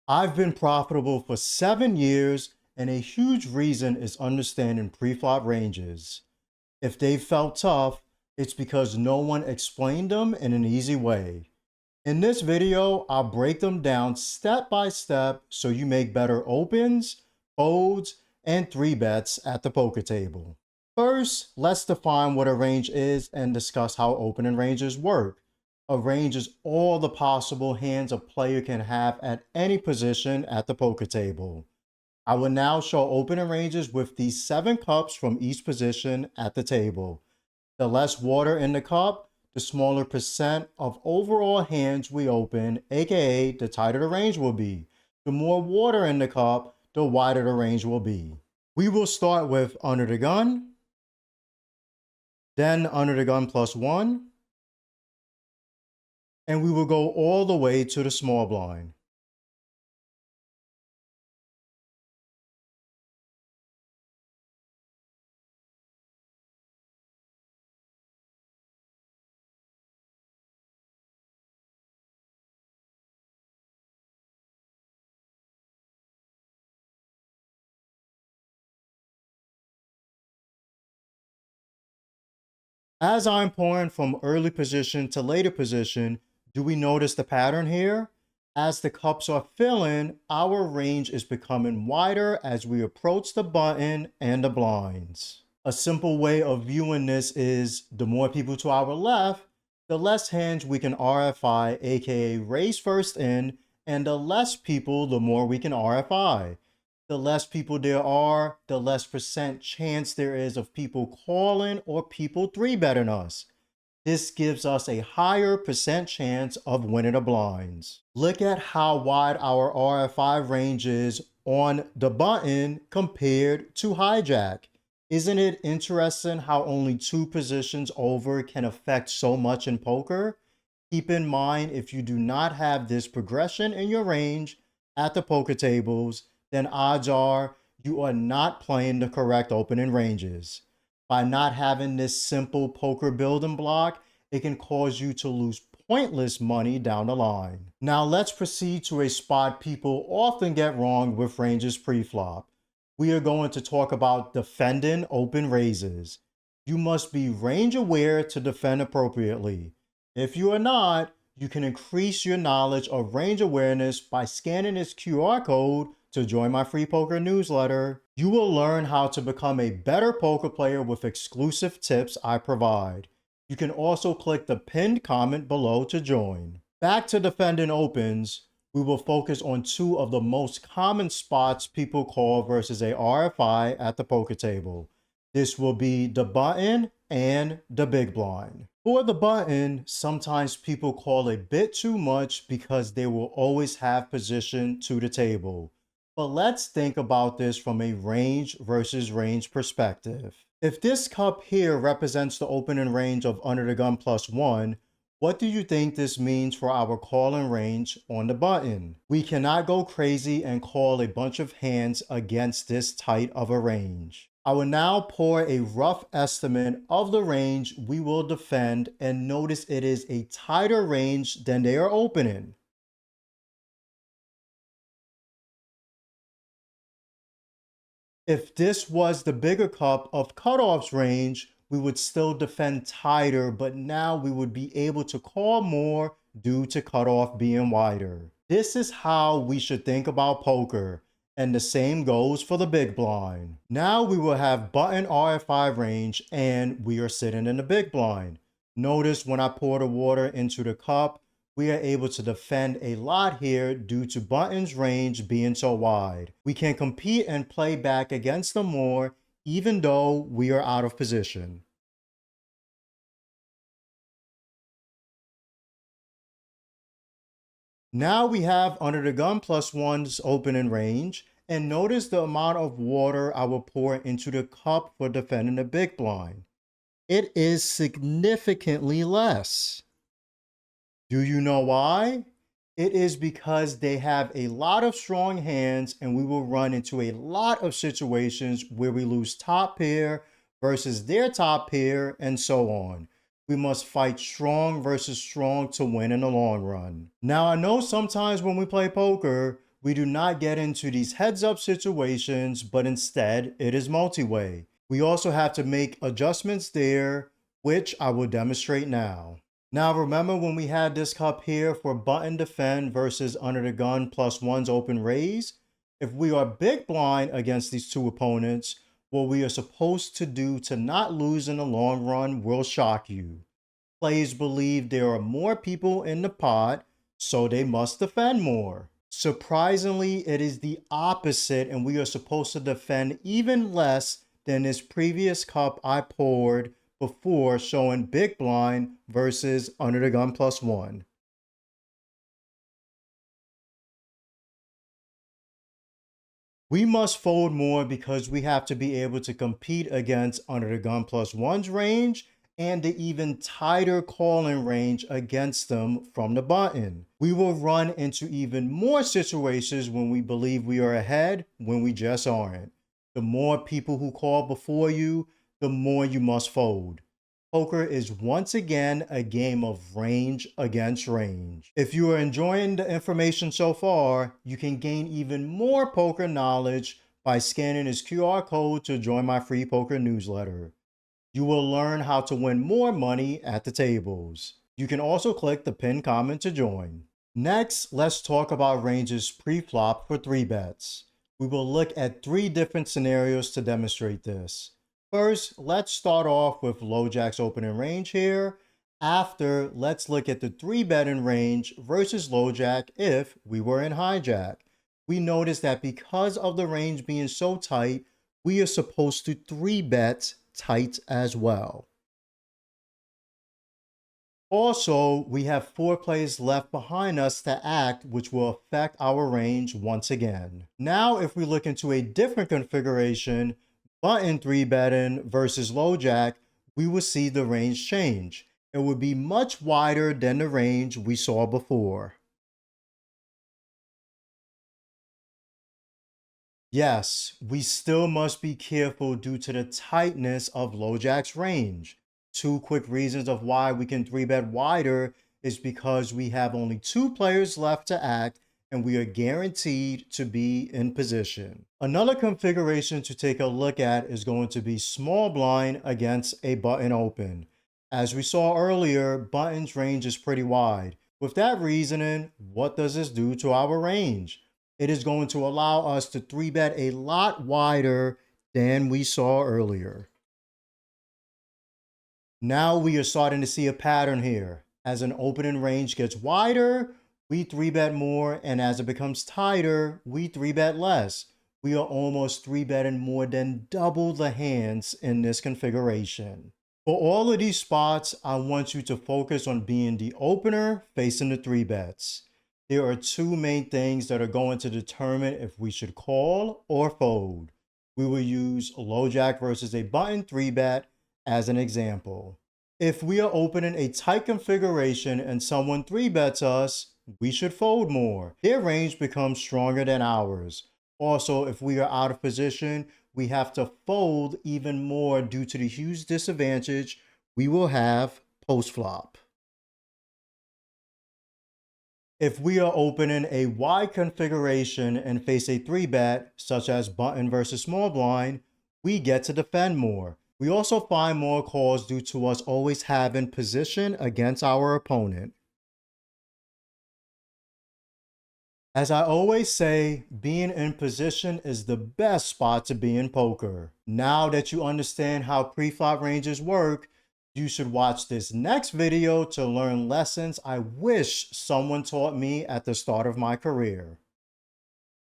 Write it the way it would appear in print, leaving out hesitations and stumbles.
I've been profitable for 7 years, and a huge reason is understanding preflop ranges. If they felt tough, it's because no one explained them in an easy way. In this video, I'll break them down step by step so you make better opens, folds, and 3-bets at the poker table. First, let's define what a range is and discuss how opening ranges work. A range is all the possible hands a player can have at any position at the poker table. I will now show opening ranges with these 7 cups from each position at the table. The less water in the cup, the smaller percent of overall hands we open, aka the tighter the range will be. The more water in the cup, the wider the range will be. We will start with under the gun, then under the gun +1, and we will go all the way to the small blind. As I'm pouring from early position to later position, do we notice the pattern here? As the cups are filling, our range is becoming wider as we approach the button and the blinds. A simple way of viewing this is the more people to our left, the less hands we can RFI, aka raise first in, and the less people, the more we can RFI. The less people there are, the less percent chance there is of people calling or people 3-betting us. This gives us a higher percent chance of winning the blinds. Look at how wide our RFI range is on the button compared to hijack. Isn't it interesting how only 2 positions over can affect so much in poker? Keep in mind, if you do not have this progression in your range at the poker tables, then odds are you are not playing the correct opening ranges. By not having this simple poker building block, it can cause you to lose pointless money down the line. Now let's proceed to a spot people often get wrong with ranges pre-flop. We are going to talk about defending open raises. You must be range aware to defend appropriately. If you are not, you can increase your knowledge of range awareness by scanning this QR code to join my free poker newsletter. You will learn how to become a better poker player with exclusive tips I provide. You can also click the pinned comment below to join. Back to defending opens, we will focus on 2 of the most common spots people call versus a RFI at the poker table. This will be the button and the big blind. For the button, sometimes people call a bit too much because they will always have position to the table. But let's think about this from a range versus range perspective. If this cup here represents the opening range of under the gun +1, what do you think this means for our calling range on the button? We cannot go crazy and call a bunch of hands against this tight of a range. I will now pour a rough estimate of the range we will defend, and notice it is a tighter range than they are opening. If this was the bigger cup of cutoffs range, we would still defend tighter, but now we would be able to call more due to cutoff being wider. This is how we should think about poker, and the same goes for the big blind. Now we will have button RFI range, and we are sitting in the big blind. Notice when I pour the water into the cup, we are able to defend a lot here due to button's range being so wide. We can compete and play back against them more, even though we are out of position. Now we have under the gun +1's opening range, and notice the amount of water I will pour into the cup for defending the big blind. It is significantly less. Do you know why? It is because they have a lot of strong hands, and we will run into a lot of situations where we lose top pair versus their top pair, and so on. We must fight strong versus strong to win in the long run. Now, I know sometimes when we play poker, we do not get into these heads-up situations, but instead it is multi-way. We also have to make adjustments there, which I will demonstrate now. Now remember when we had this cup here for button defend versus under the gun +1's open raise? If we are big blind against these two opponents, what we are supposed to do to not lose in the long run will shock you. Players believe there are more people in the pot, so they must defend more. Surprisingly, it is the opposite, and we are supposed to defend even less than this previous cup I poured before, showing big blind versus under the gun +1. We must fold more because we have to be able to compete against under the gun +1's range and the even tighter calling range against them from the button. We will run into even more situations when we believe we are ahead when we just aren't. The more people who call before you, the more you must fold. Poker is once again a game of range against range. If you are enjoying the information so far, you can gain even more poker knowledge by scanning this QR code to join my free poker newsletter. You will learn how to win more money at the tables. You can also click the pinned comment to join. Next, let's talk about ranges pre-flop for 3-bets. We will look at 3 different scenarios to demonstrate this. First, let's start off with low jack's opening range here. After, let's look at the 3-betting range versus low jack if we were in hijack. We notice that because of the range being so tight, we are supposed to 3-bet tight as well. Also, we have 4 players left behind us to act, which will affect our range once again. Now, if we look into a different configuration, button 3-betting versus low jack, we will see the range change. It would be much wider than the range we saw before. Yes, we still must be careful due to the tightness of low jack's range. 2 quick reasons of why we can 3-bet wider is because we have only 2 players left to act and we are guaranteed to be in position. Another configuration to take a look at is going to be small blind against a button open. As we saw earlier, button's range is pretty wide. With that reasoning, what does this do to our range? It is going to allow us to 3-bet a lot wider than we saw earlier. Now we are starting to see a pattern here. As an opening range gets wider, we 3-bet more, and as it becomes tighter, we 3-bet less. We are almost 3-betting more than double the hands in this configuration. For all of these spots, I want you to focus on being the opener facing the 3-bets. There are 2 main things that are going to determine if we should call or fold. We will use low jack versus a button 3-bet as an example. If we are opening a tight configuration and someone 3-bets us, we should fold more. Their range becomes stronger than ours. Also, if we are out of position, we have to fold even more due to the huge disadvantage we will have post-flop. If we are opening a wide configuration and face a 3-bet, such as button versus small blind, we get to defend more. We also find more calls due to us always having position against our opponent. As I always say, being in position is the best spot to be in poker. Now that you understand how pre-flop ranges work, you should watch this next video to learn lessons I wish someone taught me at the start of my career.